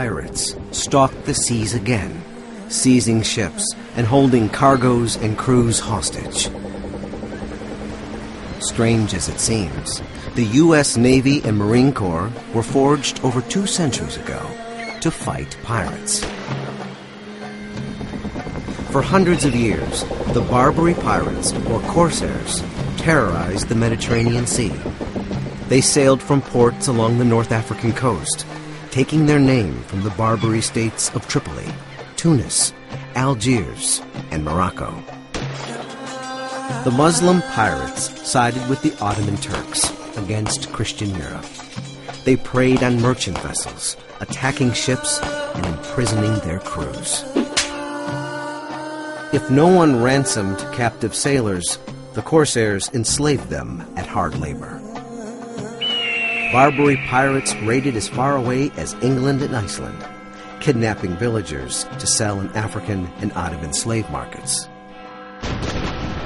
pirates stalked the seas again, seizing ships and holding cargoes and crews hostage. Strange as it seems, the U.S. Navy and Marine Corps were forged over 2 centuries ago to fight pirates. For hundreds of years, the Barbary pirates, or corsairs, terrorized the Mediterranean Sea. They sailed from ports along the North African coast, taking their name from the Barbary states of Tripoli, Tunis, Algiers, and Morocco. The Muslim pirates sided with the Ottoman Turks against Christian Europe. They preyed on merchant vessels, attacking ships and imprisoning their crews. If no one ransomed captive sailors, the corsairs enslaved them at hard labor. Barbary pirates raided as far away as England and Iceland, kidnapping villagers to sell in African and Ottoman slave markets.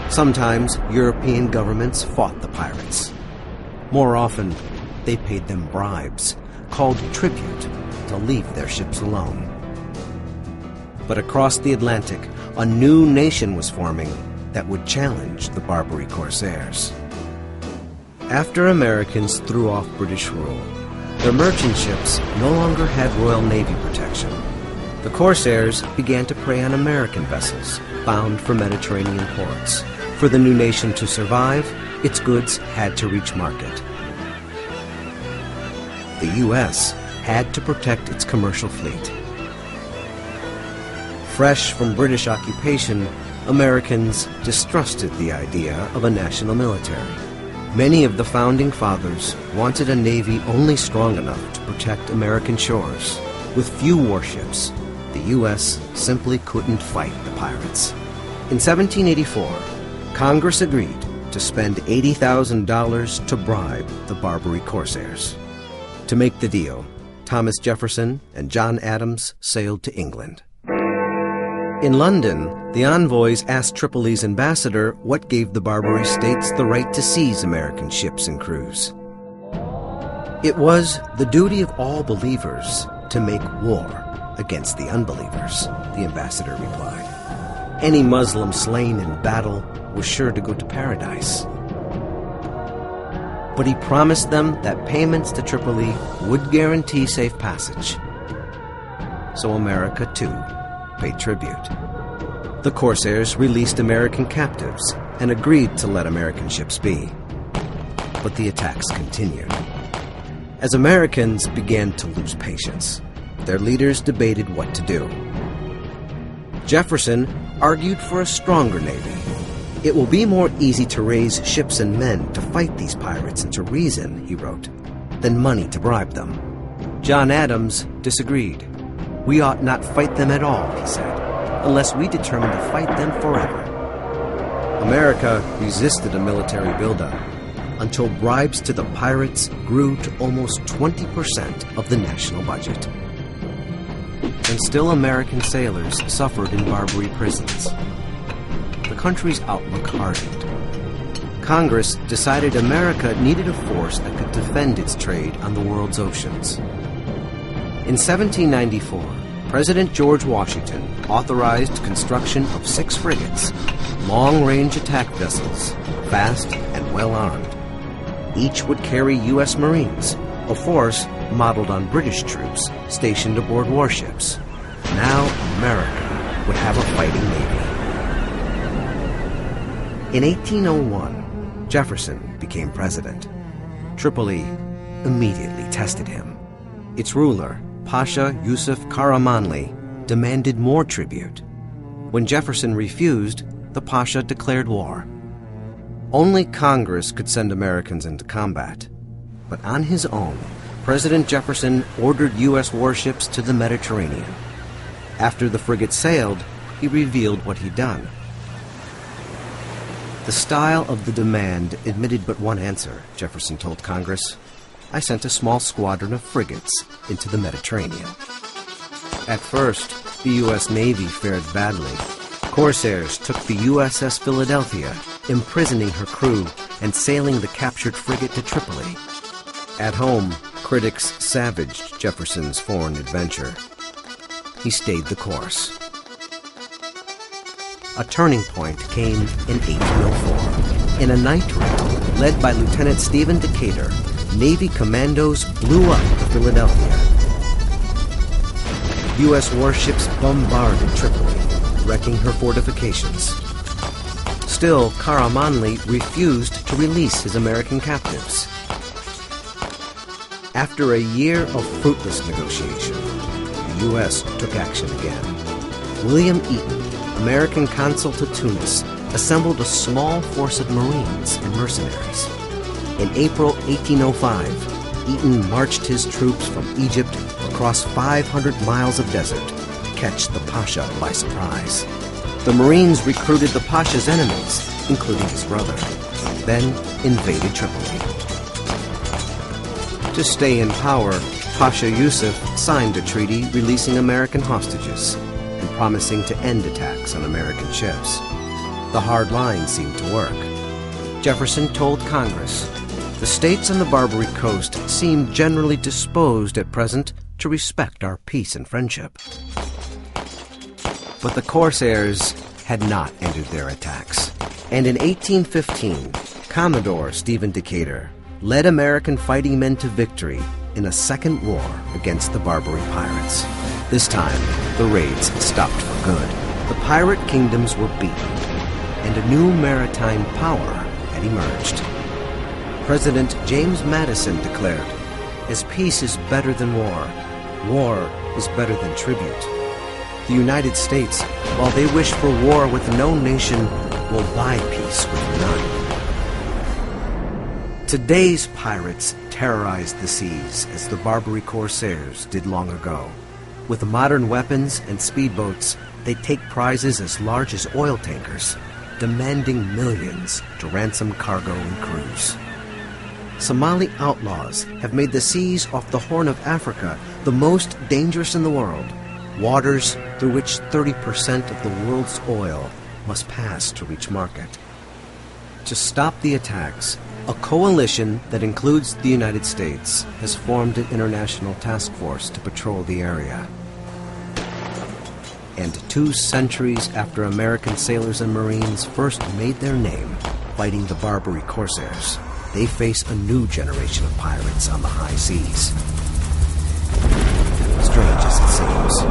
Sometimes European governments fought the pirates. More often, they paid them bribes, called tribute, to leave their ships alone. But across the Atlantic, a new nation was forming that would challenge the Barbary corsairs. After Americans threw off British rule, their merchant ships no longer had Royal Navy protection. The corsairs began to prey on American vessels bound for Mediterranean ports. For the new nation to survive, its goods had to reach market. The U.S. had to protect its commercial fleet. Fresh from British occupation, Americans distrusted the idea of a national military. Many of the founding fathers wanted a navy only strong enough to protect American shores. With few warships, the U.S. simply couldn't fight the pirates. In 1784, Congress agreed to spend $80,000 to bribe the Barbary corsairs. To make the deal, Thomas Jefferson and John Adams sailed to England. In London, the envoys asked Tripoli's ambassador what gave the Barbary states the right to seize American ships and crews. It was the duty of all believers to make war against the unbelievers, the ambassador replied. Any Muslim slain in battle was sure to go to paradise. But he promised them that payments to Tripoli would guarantee safe passage. So America, too, paid tribute. The corsairs released American captives and agreed to let American ships be. But the attacks continued. As Americans began to lose patience, their leaders debated what to do. Jefferson argued for a stronger navy. It will be more easy to raise ships and men to fight these pirates into reason, he wrote, than money to bribe them. John Adams disagreed. We ought not fight them at all, he said, unless we determine to fight them forever. America resisted a military buildup until bribes to the pirates grew to almost 20% of the national budget. And still American sailors suffered in Barbary prisons. The country's outlook hardened. Congress decided America needed a force that could defend its trade on the world's oceans. In 1794, President George Washington authorized construction of 6 frigates, long-range attack vessels, fast and well-armed. Each would carry U.S. Marines, a force modeled on British troops stationed aboard warships. Now America would have a fighting navy. In 1801, Jefferson became president. Tripoli immediately tested him. Its ruler, Pasha Yusuf Karamanli, demanded more tribute. When Jefferson refused, the Pasha declared war. Only Congress could send Americans into combat. But on his own, President Jefferson ordered U.S. warships to the Mediterranean. After the frigate sailed, he revealed what he'd done. The style of the demand admitted but one answer, Jefferson told Congress. I sent a small squadron of frigates into the Mediterranean. At first, the U.S. Navy fared badly. Corsairs took the USS Philadelphia, imprisoning her crew and sailing the captured frigate to Tripoli. At home, Critics savaged Jefferson's foreign adventure. He stayed the course. A turning point came in 1804. In a night raid led by Lieutenant Stephen Decatur, Navy commandos blew up Philadelphia. U.S. warships bombarded Tripoli, wrecking her fortifications. Still, Karamanli refused to release his American captives. After a year of fruitless negotiation, the U.S. took action again. William Eaton, American consul to Tunis, assembled a small force of Marines and mercenaries. In April 1805, Eaton marched his troops from Egypt across 500 miles of desert to catch the Pasha by surprise. The Marines recruited the Pasha's enemies, including his brother, then invaded Tripoli. To stay in power, Pasha Yusuf signed a treaty releasing American hostages and promising to end attacks on American ships. The hard line seemed to work. Jefferson told Congress, "The states on the Barbary coast seem generally disposed at present to respect our peace and friendship." But the corsairs had not ended their attacks. And in 1815, Commodore Stephen Decatur led American fighting men to victory in a second war against the Barbary pirates. This time, the raids stopped for good. The pirate kingdoms were beaten, and a new maritime power had emerged. President James Madison declared, "As peace is better than war, war is better than tribute." The United States, while they wish for war with no nation, will buy peace with none. Today's pirates terrorize the seas as the Barbary corsairs did long ago. With modern weapons and speedboats, they take prizes as large as oil tankers, demanding millions to ransom cargo and crews. Somali outlaws have made the seas off the Horn of Africa the most dangerous in the world, waters through which 30% of the world's oil must pass to reach market. To stop the attacks, a coalition that includes the United States has formed an international task force to patrol the area. And 2 centuries after American sailors and Marines first made their name fighting the Barbary corsairs, they face a new generation of pirates on the high seas. Strange as it seems,